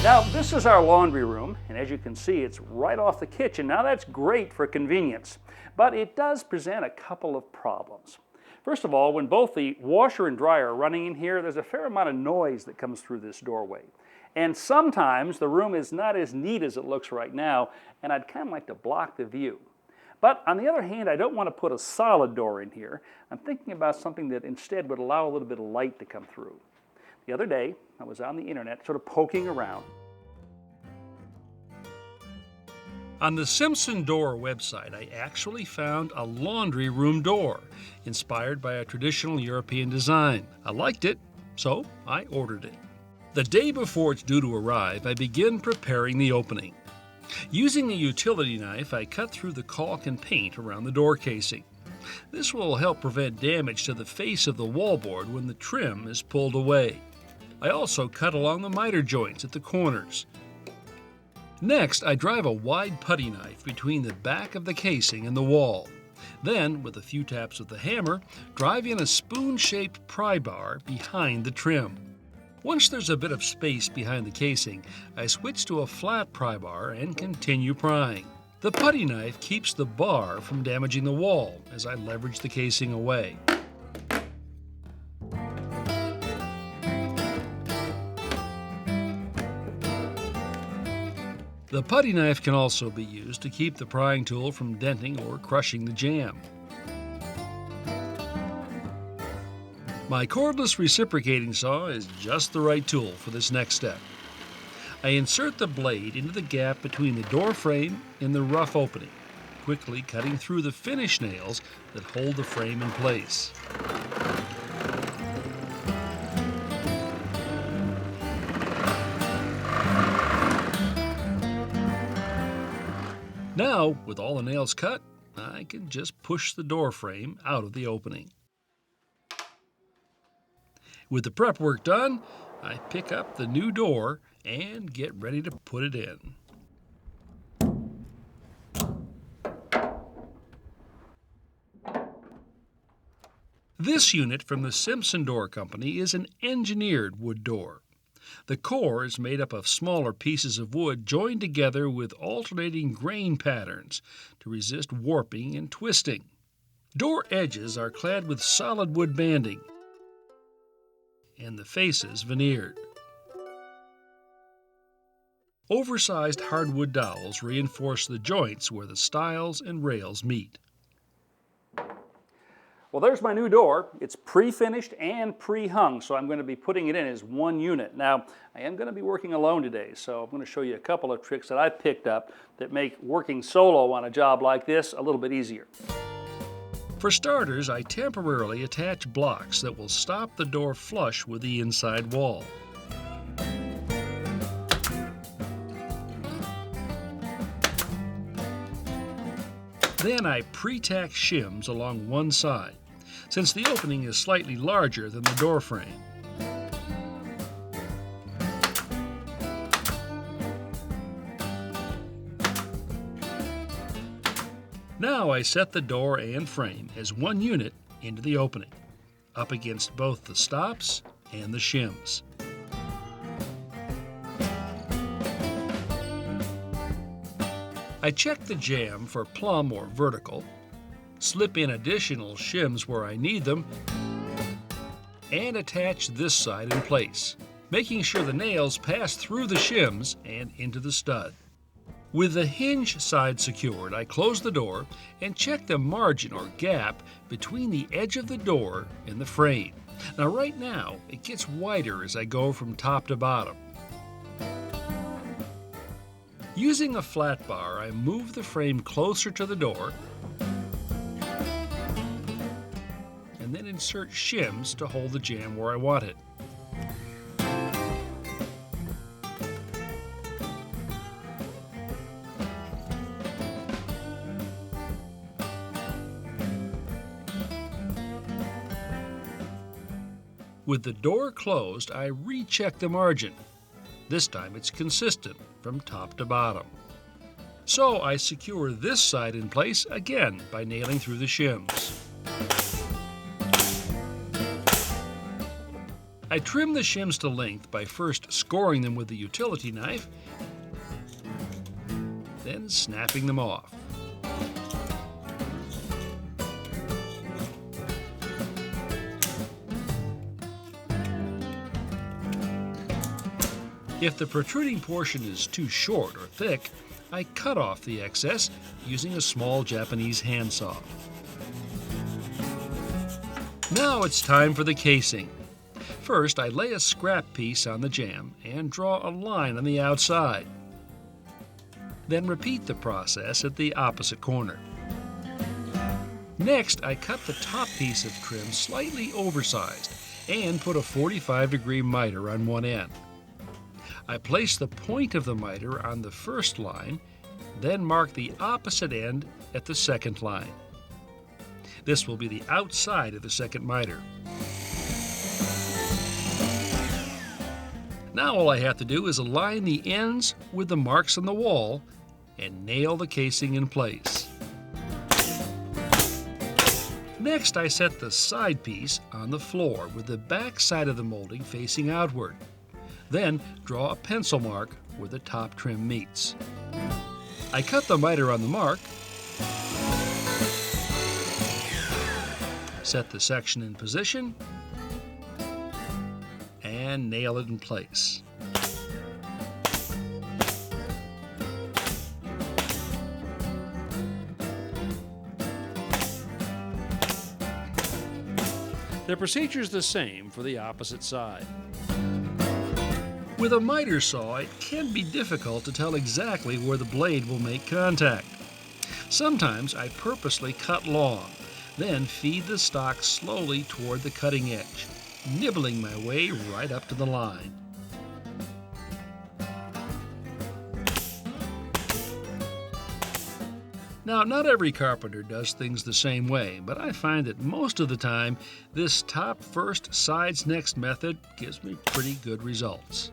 Now, this is our laundry room, and as you can see, it's right off the kitchen. Now, that's great for convenience, but it does present a couple of problems. First of all, when both the washer and dryer are running in here, there's a fair amount of noise that comes through this doorway. And sometimes the room is not as neat as it looks right now, and I'd kind of like to block the view. But on the other hand, I don't want to put a solid door in here. I'm thinking about something that instead would allow a little bit of light to come through. The other day, I was on the internet sort of poking around. On the Simpson Door website, I actually found a laundry room door inspired by a traditional European design. I liked it, so I ordered it. The day before it's due to arrive, I begin preparing the opening. Using a utility knife, I cut through the caulk and paint around the door casing. This will help prevent damage to the face of the wallboard when the trim is pulled away. I also cut along the miter joints at the corners. Next, I drive a wide putty knife between the back of the casing and the wall. Then, with a few taps of the hammer, drive in a spoon-shaped pry bar behind the trim. Once there's a bit of space behind the casing, I switch to a flat pry bar and continue prying. The putty knife keeps the bar from damaging the wall as I leverage the casing away. The putty knife can also be used to keep the prying tool from denting or crushing the jamb. My cordless reciprocating saw is just the right tool for this next step. I insert the blade into the gap between the door frame and the rough opening, quickly cutting through the finish nails that hold the frame in place. Now, with all the nails cut, I can just push the door frame out of the opening. With the prep work done, I pick up the new door and get ready to put it in. This unit from the Simpson Door Company is an engineered wood door. The core is made up of smaller pieces of wood joined together with alternating grain patterns to resist warping and twisting. Door edges are clad with solid wood banding and the faces veneered. Oversized hardwood dowels reinforce the joints where the stiles and rails meet. Well, there's my new door. It's pre-finished and pre-hung, so I'm going to be putting it in as one unit. Now, I am going to be working alone today, so I'm going to show you a couple of tricks that I've picked up that make working solo on a job like this a little bit easier. For starters, I temporarily attach blocks that will stop the door flush with the inside wall. Then I pre-tack shims along one side, since the opening is slightly larger than the door frame. Now I set the door and frame as one unit into the opening, up against both the stops and the shims. I check the jamb for plumb or vertical, slip in additional shims where I need them, and attach this side in place, making sure the nails pass through the shims and into the stud. With the hinge side secured, I close the door and check the margin or gap between the edge of the door and the frame. Now right now, it gets wider as I go from top to bottom. Using a flat bar, I move the frame closer to the door and then insert shims to hold the jamb where I want it. With the door closed, I recheck the margin. This time it's consistent from top to bottom. So I secure this side in place again by nailing through the shims. I trim the shims to length by first scoring them with the utility knife, then snapping them off. If the protruding portion is too short or thick, I cut off the excess using a small Japanese handsaw. Now it's time for the casing. First, I lay a scrap piece on the jamb and draw a line on the outside. Then repeat the process at the opposite corner. Next, I cut the top piece of trim slightly oversized and put a 45-degree miter on one end. I place the point of the miter on the first line, then mark the opposite end at the second line. This will be the outside of the second miter. Now all I have to do is align the ends with the marks on the wall and nail the casing in place. Next, I set the side piece on the floor with the back side of the molding facing outward. Then draw a pencil mark where the top trim meets. I cut the miter on the mark, set the section in position, and nail it in place. The procedure is the same for the opposite side. With a miter saw, it can be difficult to tell exactly where the blade will make contact. Sometimes I purposely cut long, then feed the stock slowly toward the cutting edge, nibbling my way right up to the line. Now, not every carpenter does things the same way, but I find that most of the time, this top first, sides next method gives me pretty good results.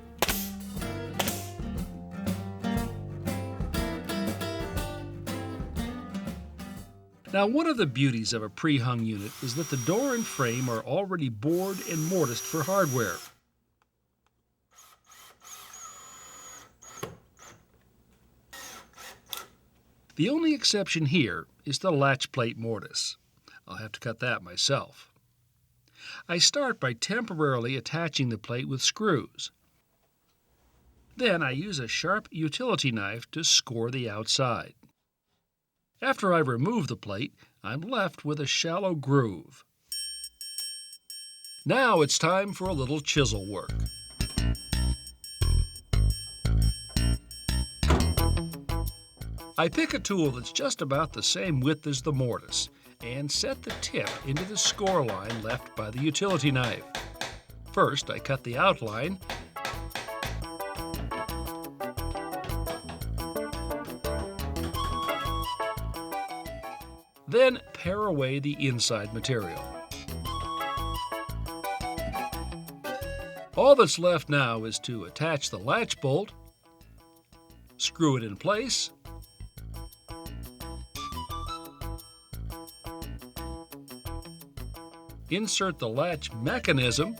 Now, one of the beauties of a pre-hung unit is that the door and frame are already bored and mortised for hardware. The only exception here is the latch plate mortise. I'll have to cut that myself. I start by temporarily attaching the plate with screws. Then I use a sharp utility knife to score the outside. After I remove the plate, I'm left with a shallow groove. Now it's time for a little chisel work. I pick a tool that's just about the same width as the mortise and set the tip into the score line left by the utility knife. First, I cut the outline, then pare away the inside material. All that's left now is to attach the latch bolt, screw it in place, insert the latch mechanism,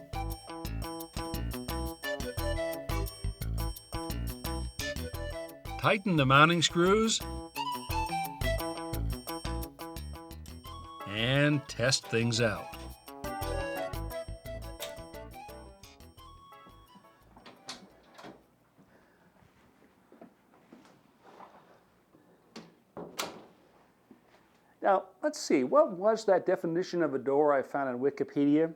tighten the mounting screws, and test things out. Now, let's see, what was that definition of a door I found on Wikipedia?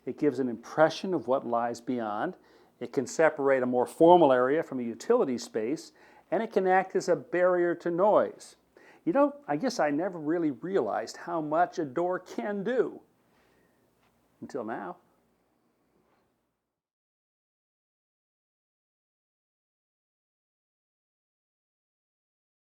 It gives an impression of what lies beyond. It can separate a more formal area from a utility space, and it can act as a barrier to noise. You know, I guess I never really realized how much a door can do until now.